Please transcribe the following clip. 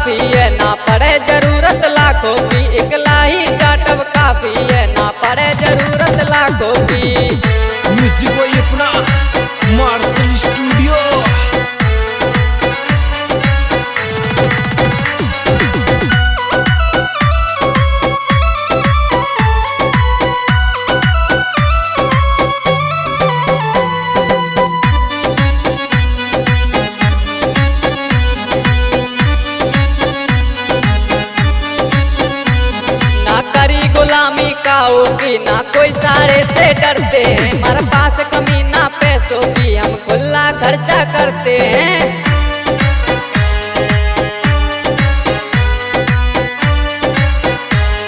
काफी है, ना पड़े जरूरत लाखों की। इकला ही जाटव काफी है, ना पड़े जरूरत लाखों की। म्यूजिक को अपना मार्शल स्टूडियो। ना करी गुलामी काऊ की, ना कोई सारे से डरते हैं। हमारे पास कमी ना पैसों की, हम खुला खर्चा करते हैं।